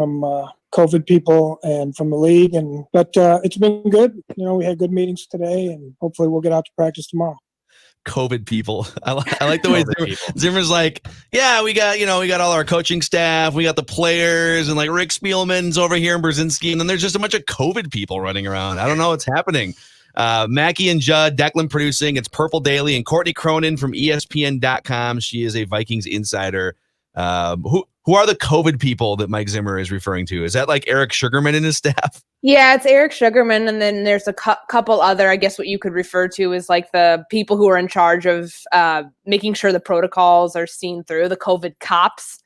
from COVID people and from the league. But it's been good. We had good meetings today, and hopefully we'll get out to practice tomorrow. COVID people. I like the way Zimmer's like, yeah, we got all our coaching staff, we got the players, and like Rick Spielman's over here in Brzezinski, and then there's just a bunch of COVID people running around. I don't know what's happening. Mackey and Judd, Declan producing. It's Purple Daily, and Courtney Cronin from ESPN.com. She is a Vikings insider. Who are the COVID people that Mike Zimmer is referring to? Is that like Eric Sugarman and his staff? Yeah, it's Eric Sugarman, and then there's a couple other, I guess what you could refer to as like the people who are in charge of making sure the protocols are seen through. The COVID cops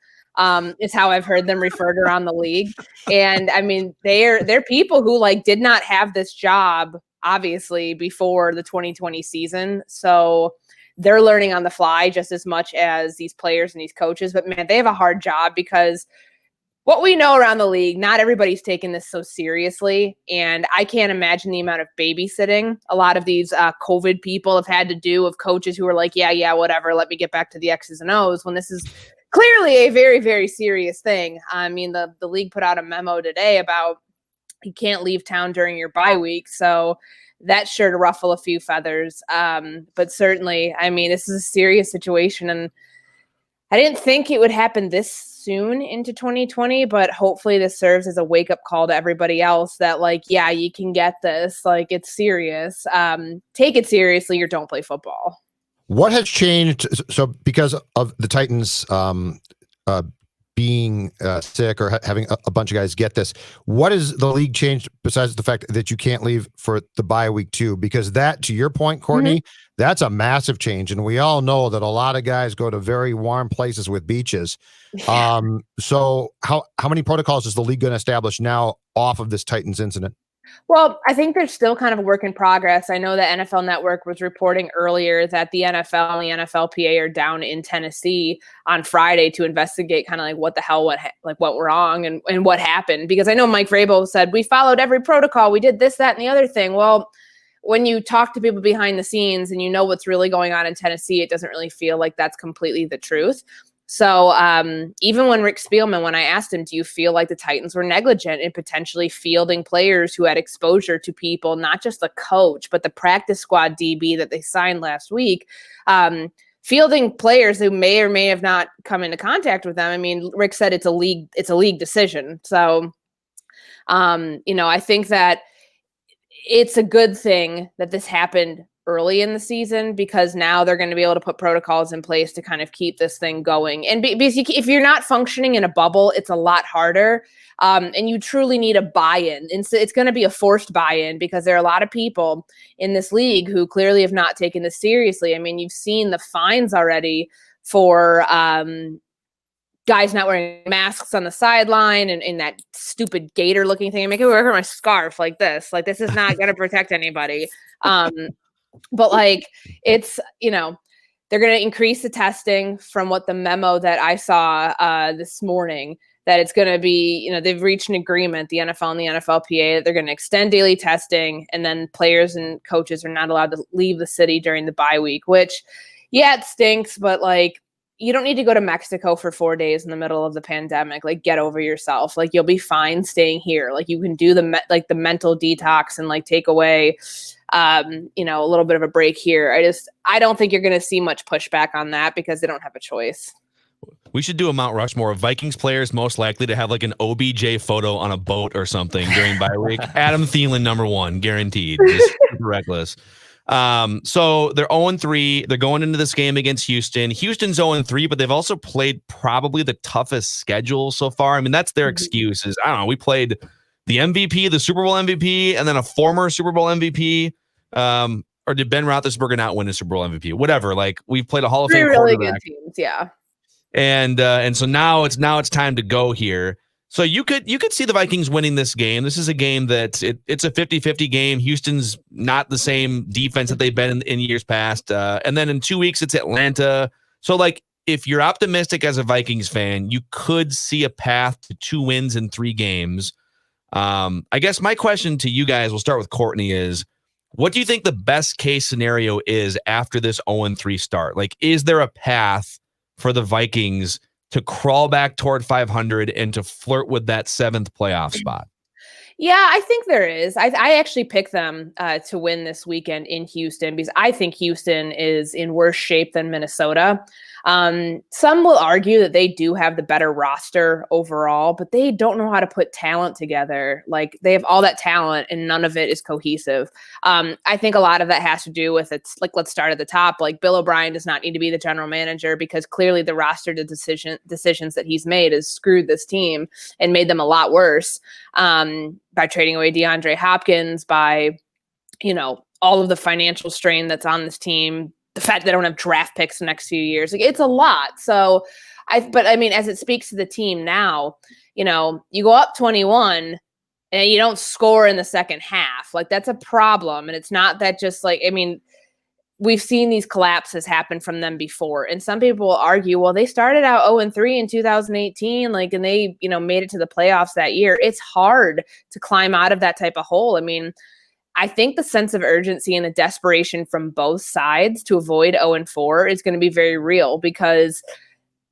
is how I've heard them referred around the league. And I mean, they're people who like did not have this job, obviously, before the 2020 season. So they're learning on the fly just as much as these players and these coaches. But man, they have a hard job because what we know around the league, not everybody's taking this so seriously. And I can't imagine the amount of babysitting a lot of these COVID people have had to do of coaches who are like, yeah, whatever, let me get back to the X's and O's, when this is clearly a very, very serious thing. I mean, the league put out a memo today about you can't leave town during your bye week. So that's sure to ruffle a few feathers. But certainly, I mean, this is a serious situation. And I didn't think it would happen this soon into 2020, but hopefully this serves as a wake-up call to everybody else that, like, yeah, you can get this. Like, it's serious. Take it seriously or don't play football. What has changed? So because of the Titans being sick or having a bunch of guys get this, what has the league changed besides the fact that you can't leave for the bye week too? Because that, to your point, Courtney, that's a massive change. And we all know that a lot of guys go to very warm places with beaches. So how many protocols is the league going to establish now off of this Titans incident? Well, I think there's still kind of a work in progress. I know the NFL Network was reporting earlier that the NFL and the NFLPA are down in Tennessee on Friday to investigate kind of like what the hell, what went wrong and what happened. Because I know Mike Vrabel said, we followed every protocol. We did this, that, and the other thing. Well, when you talk to people behind the scenes and you know what's really going on in Tennessee, it doesn't really feel like that's completely the truth. So even when Rick Spielman, when I asked him, do you feel like the Titans were negligent in potentially fielding players who had exposure to people, not just the coach, but the practice squad DB that they signed last week, fielding players who may or may have not come into contact with them. I mean, Rick said it's a league decision. So, I think that it's a good thing that this happened early in the season, because now they're going to be able to put protocols in place to kind of keep this thing going. And because if you're not functioning in a bubble, it's a lot harder. And you truly need a buy-in. And so it's going to be a forced buy-in, because there are a lot of people in this league who clearly have not taken this seriously. I mean, you've seen the fines already for guys not wearing masks on the sideline and in that stupid gator looking thing. I make it wear my scarf like this. Like, this is not going to protect anybody. But like, it's, they're going to increase the testing from what the memo that I saw this morning, that it's going to be, they've reached an agreement, the NFL and the NFLPA, that they're going to extend daily testing, and then players and coaches are not allowed to leave the city during the bye week, which, yeah, it stinks, but like, you don't need to go to Mexico for 4 days in the middle of the pandemic. Like, get over yourself. Like, you'll be fine staying here. Like, you can do the mental detox and like take away, a little bit of a break here. I don't think you're going to see much pushback on that, because they don't have a choice. We should do a Mount Rushmore of Vikings players most likely to have like an OBJ photo on a boat or something during bye week. Adam Thielen, number one, guaranteed. Just reckless. So they're 0-3. They're going into this game against Houston. Houston's 0-3, but they've also played probably the toughest schedule so far. I mean, that's their excuse is, I don't know, we played the MVP, the Super Bowl MVP, and then a former Super Bowl MVP. Or did Ben Roethlisberger not win a Super Bowl MVP? Whatever. Like, we've played a Hall of Fame really good teams, yeah. And so now it's time to go here. So you could see the Vikings winning this game. This is a game that it's a 50-50 game. Houston's not the same defense that they've been in years past. And then in 2 weeks, it's Atlanta. So, like, if you're optimistic as a Vikings fan, you could see a path to 2 wins in 3 games. I guess my question to you guys, we'll start with Courtney, is what do you think the best case scenario is after this 0-3 start? Like, is there a path for the Vikings to crawl back toward 500 and to flirt with that 7th playoff spot? Yeah, I think there is. I actually picked them to win this weekend in Houston because I think Houston is in worse shape than Minnesota. Some will argue that they do have the better roster overall, but they don't know how to put talent together. Like they have all that talent and none of it is cohesive. I think a lot of that has to do with it's like, let's start at the top. Like Bill O'Brien does not need to be the general manager because clearly the roster decisions that he's made has screwed this team and made them a lot worse. By trading away DeAndre Hopkins, by, all of the financial strain that's on this team, the fact that they don't have draft picks the next few years, like it's a lot. So but as it speaks to the team now, you go up 21 and you don't score in the second half. Like that's a problem. And it's not that just we've seen these collapses happen from them before. And some people will argue, well, they started out 0-3 in 2018, and they, made it to the playoffs that year. It's hard to climb out of that type of hole. I think the sense of urgency and the desperation from both sides to avoid 0-4 is going to be very real because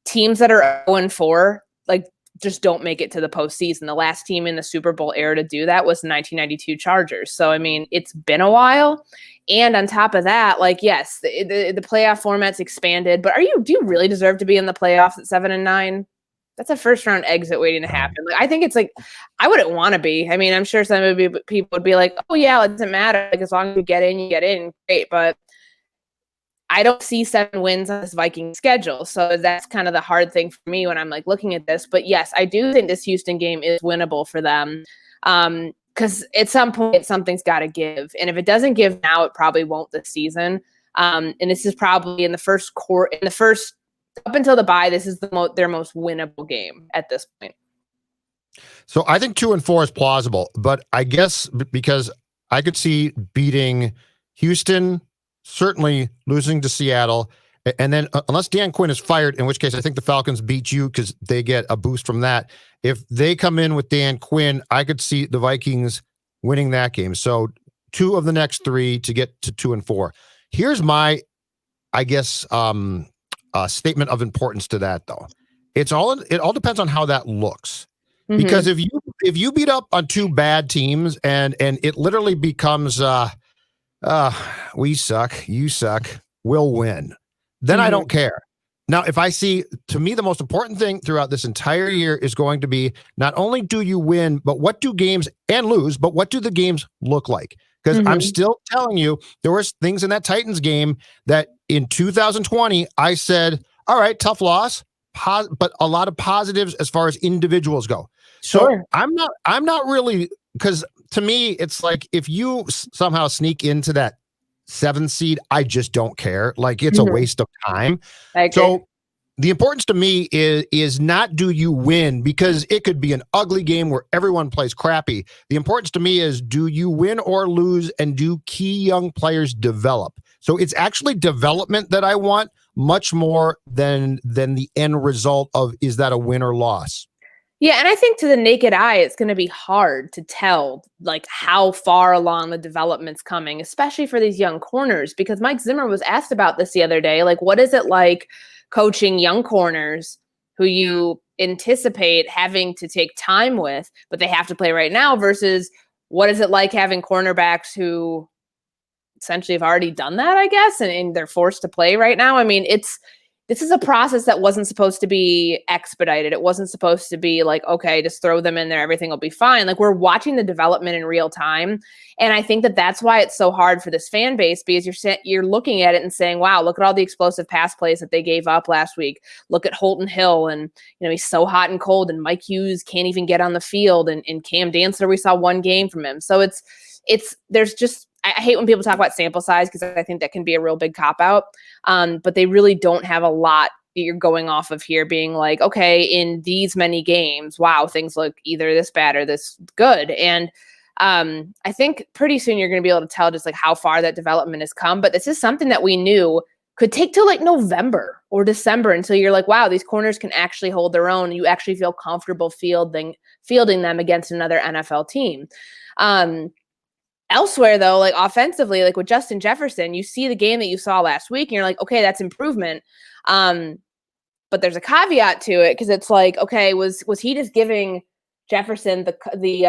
teams that are 0-4, just don't make it to the postseason. The last team in the Super Bowl era to do that was the 1992 Chargers. So, it's been a while. And on top of that, yes, the playoff format's expanded, but do you really deserve to be in the playoffs at 7-9? That's a first round exit waiting to happen. I think it's I wouldn't want to be. I'm sure some people would be like, oh yeah, it doesn't matter. As long as you get in, great. But I don't see 7 wins on this Viking schedule. So that's kind of the hard thing for me when I'm looking at this. But yes, I do think this Houston game is winnable for them. Because at some point something's got to give. And if it doesn't give now, it probably won't this season. And this is probably in the first up until the bye, this is their most winnable game at this point. So I think 2-4 is plausible, but I guess because I could see beating Houston, certainly losing to Seattle, and then unless Dan Quinn is fired, in which case I think the Falcons beat you because they get a boost from that. If they come in with Dan Quinn, I could see the Vikings winning that game. So 2 of the next 3 to get to 2-4. Here's my, I guess, statement of importance to that though. It all depends on how that looks. Mm-hmm. Because if you beat up on 2 bad teams and it literally becomes we suck, you suck, we'll win, then I don't care. Now, if I see, to me, the most important thing throughout this entire year is going to be not only do you win, but what do games and lose, but what do the games look like? Because I'm still telling you, there was things in that Titans game that in 2020, I said, all right, tough loss, but a lot of positives as far as individuals go. Sure. So I'm not really, because to me, it's if you somehow sneak into that 7th seed, I just don't care. It's a waste of time. I agree. So the importance to me is not do you win, because it could be an ugly game where everyone plays crappy. The importance to me is do you win or lose, and do key young players develop? So it's actually development that I want much more than the end result of is that a win or loss. Yeah, and I think to the naked eye, it's going to be hard to tell how far along the development's coming, especially for these young corners, because Mike Zimmer was asked about this the other day. What is it like coaching young corners who you anticipate having to take time with, but they have to play right now, versus what is it like having cornerbacks who essentially have already done that, I guess, and they're forced to play right now? This is a process that wasn't supposed to be expedited. It wasn't supposed to be okay, just throw them in there, everything will be fine. We're watching the development in real time. And I think that that's why it's so hard for this fan base, because you're looking at it and saying, wow, look at all the explosive pass plays that they gave up last week. Look at Holton Hill, and he's so hot and cold, and Mike Hughes can't even get on the field, and Cam Dantzler, we saw 1 game from him. So there's just, I hate when people talk about sample size, because I think that can be a real big cop-out. But they really don't have a lot that you're going off of here, being okay, in these many games, wow, things look either this bad or this good. And I think pretty soon you're going to be able to tell just how far that development has come. But this is something that we knew could take till November or December until you're wow, these corners can actually hold their own. You actually feel comfortable fielding them against another NFL team. Elsewhere, though, offensively, with Justin Jefferson, you see the game that you saw last week, and you're okay, that's improvement. But there's a caveat to it because it's like, okay, was he just giving Jefferson the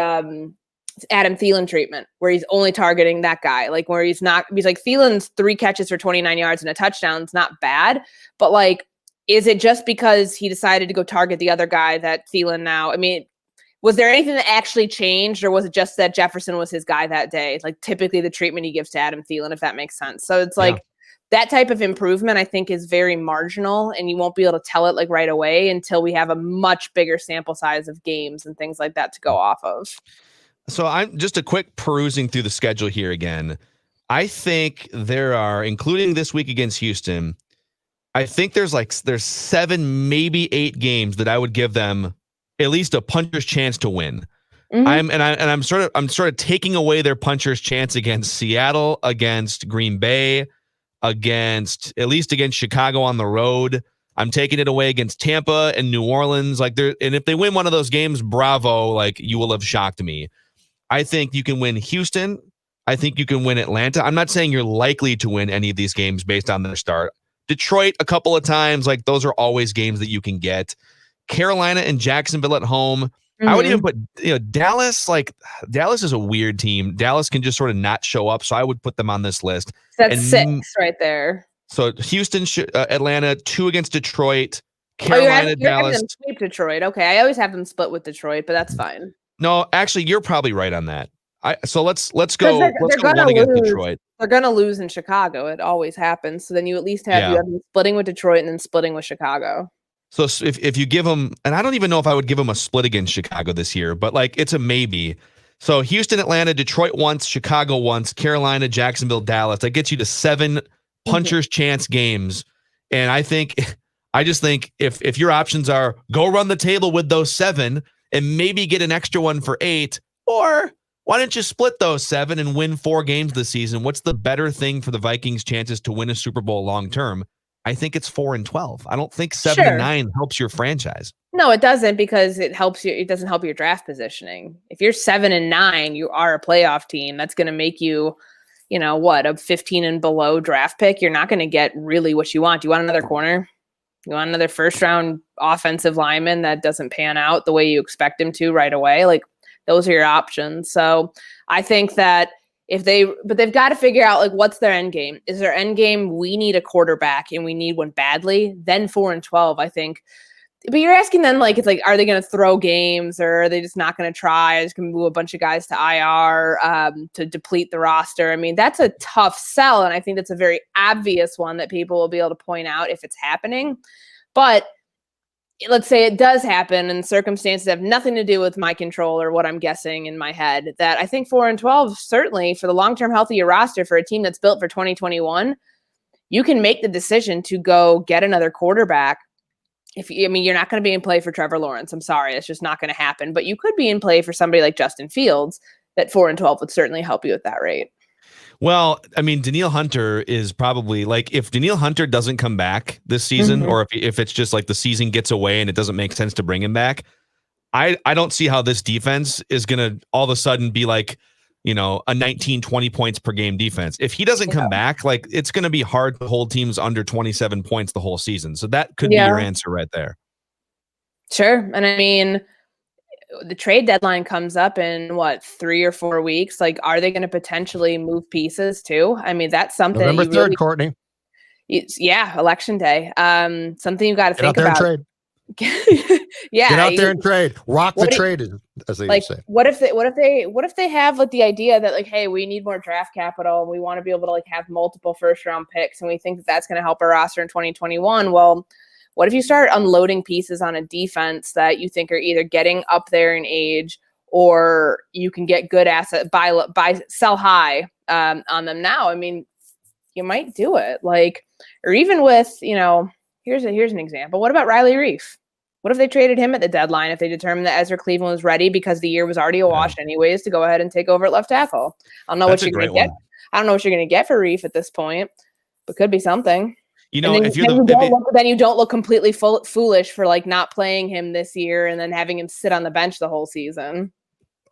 Adam Thielen treatment where he's only targeting that guy, like where he's like Thielen's 3 catches for 29 yards and a touchdown is not bad, but like, is it just because he decided to go target the other guy that Thielen now? I mean, was there anything that actually changed, or was it just that Jefferson was his guy that day? Like typically the treatment he gives to Adam Thielen, if that makes sense. So it's like that type of improvement, I think, is very marginal, and you won't be able to tell it like right away until we have a much bigger sample size of games and things like that to go off of. So I'm just a quick perusing through the schedule here again. I think there are, including this week against Houston, I think there's 7, maybe 8 games that I would give them at least a puncher's chance to win. I'm sort of taking away their puncher's chance against Seattle, against Green Bay, against Chicago on the road. I'm taking it away against Tampa and New Orleans. And if they win one of those games, bravo, like you will have shocked me. I think you can win Houston. I think you can win Atlanta. I'm not saying you're likely to win any of these games based on their start. Detroit a couple of times, like those are always games that you can get. Carolina and Jacksonville at home. I would even put Dallas. Like Dallas is a weird team. Dallas can just sort of not show up, so I would put them on this list. That's 6 right there. So Houston, Atlanta, 2 against Detroit. Carolina, you're Dallas. having them sweep Detroit. Okay, I always have them split with Detroit, but that's fine. No, actually, you're probably right on that. So let's go. Let's go gonna 1 against lose. Detroit. They're gonna lose in Chicago. It always happens. So then you at least have you have them splitting with Detroit and then splitting with Chicago. So if you give them, and I don't even know if I would give them a split against Chicago this year, but like it's a maybe. So Houston, Atlanta, Detroit once, Chicago once, Carolina, Jacksonville, Dallas. That gets you to 7 puncher's chance games. And I just think if your options are go run the table with those 7 and maybe get an extra one for 8, or why don't you split those 7 and win 4 games this season? What's the better thing for the Vikings' chances to win a Super Bowl long term? I think it's 4-12. I don't think 7-9 helps your franchise. No, it doesn't, because it helps you. It doesn't help your draft positioning. If you're 7-9, you are a playoff team. That's going to make you, a 15 and below draft pick. You're not going to get really what you want. Do you want another corner? You want another first round offensive lineman that doesn't pan out the way you expect him to right away? Like those are your options. So I think that but they've got to figure out like what's their end game. Is their end game we need a quarterback and we need one badly? Then 4-12, I think. But you're asking then like it's like, are they going to throw games, or are they just not going to try? Just going to move a bunch of guys to IR to deplete the roster? I mean, that's a tough sell, and I think that's a very obvious one that people will be able to point out if it's happening. But let's say it does happen and circumstances have nothing to do with my control or what I'm guessing in my head, that I think 4-12, certainly for the long-term health of your roster for a team that's built for 2021, you can make the decision to go get another quarterback. You're not going to be in play for Trevor Lawrence. I'm sorry. It's just not going to happen, but you could be in play for somebody like Justin Fields. That 4-12 would certainly help you at that rate. Well, I mean, Danielle Hunter is probably like, if Danielle Hunter doesn't come back this season, or if it's just like the season gets away and it doesn't make sense to bring him back, I don't see how this defense is going to all of a sudden be like, a 19-20 points per game defense. If he doesn't come back, like it's going to be hard to hold teams under 27 points the whole season. So that could be your answer right there. Sure. And I mean, the trade deadline comes up in 3 or 4 weeks. Like, are they going to potentially move pieces too? I mean, that's something. November 3rd, Courtney. Election day. Something you got to think about. Trade. Get out there and trade. Rock the trade, as they say. What if they have like the idea that like, hey, we need more draft capital and we want to be able to like have multiple first round picks and we think that that's going to help our roster in 2021. Well, what if you start unloading pieces on a defense that you think are either getting up there in age, or you can get good asset, sell high on them now? I mean, you might do it. Like, or even with, here's an example. What about Riley Reif? What if they traded him at the deadline if they determined that Ezra Cleveland was ready because the year was already a wash anyways to go ahead and take over at left tackle? I don't know what you're going to get. I don't know what you're going to get for Reif at this point, but could be something. Then you don't look completely foolish for like not playing him this year and then having him sit on the bench the whole season.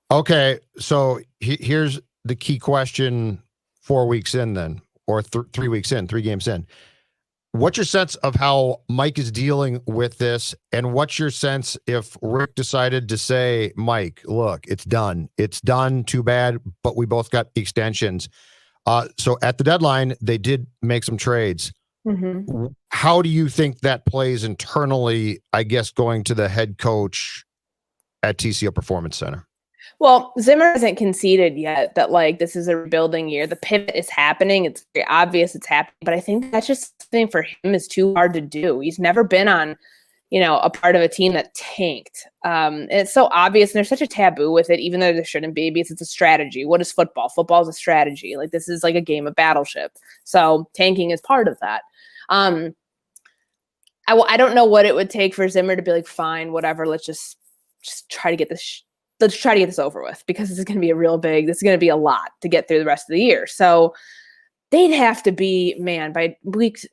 Okay, so here's the key question: 4 weeks in, then, or 3 weeks in, 3 games in. What's your sense of how Mike is dealing with this? And what's your sense if Rick decided to say, Mike, look, it's done. It's done. Too bad. But we both got the extensions. So at the deadline, they did make some trades. Mm-hmm. How do you think that plays internally, I guess, going to the head coach at TCO Performance Center? Well, Zimmer hasn't conceded yet that like this is a rebuilding year. The pivot is happening. It's very obvious it's happening, but I think that's just something for him is too hard to do. He's never been on, a part of a team that tanked. And it's so obvious, and there's such a taboo with it, even though there shouldn't be, because it's a strategy. What is football? Football is a strategy. Like this is like a game of Battleship. So tanking is part of that. I don't know what it would take for Zimmer to be like, fine, whatever. Let's just try to get this. Let's try to get this over with, because this is going to be this is going to be a lot to get through the rest of the year. So they'd have to be, by week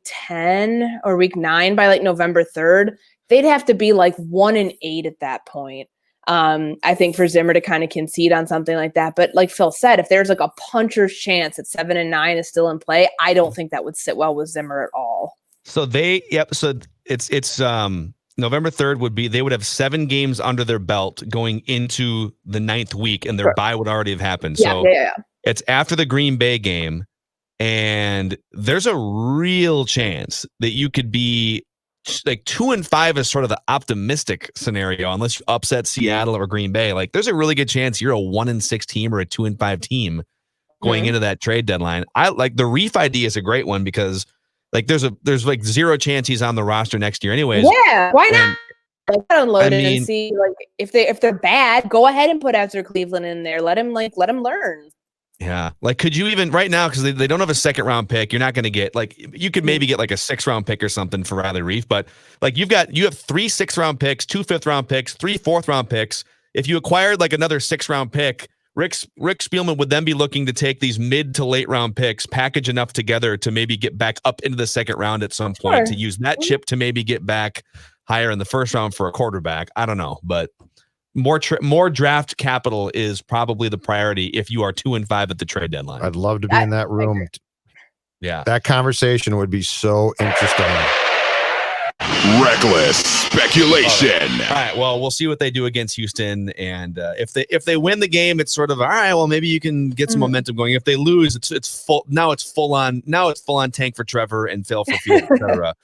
10 or week 9 by like November 3rd, they'd have to be like 1-8 at that point. I think for Zimmer to kind of concede on something like that. But like Phil said, if there's like a puncher's chance that 7-9 is still in play, I don't think that would sit well with Zimmer at all. So so it's November 3rd they would have 7 games under their belt going into the 9th week, and their bye would already have happened. So it's after the Green Bay game, and there's a real chance that you could be like 2-5 is sort of the optimistic scenario, unless you upset Seattle or Green Bay. Like there's a really good chance you're a 1-6 team or a 2-5 team going into that trade deadline. I like the Reef idea is a great one, because like there's like zero chance he's on the roster next year anyways. Yeah, why not? Unload it and see, like if they're bad, go ahead and put Ezra Cleveland in there. Let him learn. Yeah, like could you even right now, because they don't have a 2nd round pick, you're not going to get like, you could maybe get like a 6th round pick or something for Riley Reef, but like you have 3 6th round picks, 2 5th round picks, 3 4th round picks. If you acquired like another 6th round pick, Rick Spielman would then be looking to take these mid to late round picks, package enough together to maybe get back up into the 2nd round at some point, to use that chip to maybe get back higher in the 1st round for a quarterback. I don't know, but more draft capital is probably the priority if you are 2-5 at the trade deadline. I'd love to be in that room. Yeah, that conversation would be so interesting. Reckless speculation. All right, well, we'll see what they do against Houston, and if they win the game, it's sort of all right. Well, maybe you can get some momentum going. If they lose, it's full on tank for Trevor and fail for Field, etc.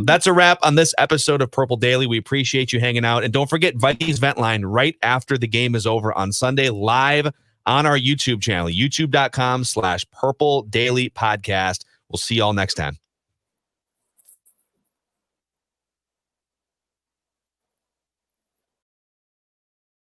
That's a wrap on this episode of Purple Daily. We appreciate you hanging out, and don't forget Vikings Vent Line right after the game is over on Sunday, live on our YouTube channel, youtube.com/Purple Daily Podcast. We'll see y'all next time.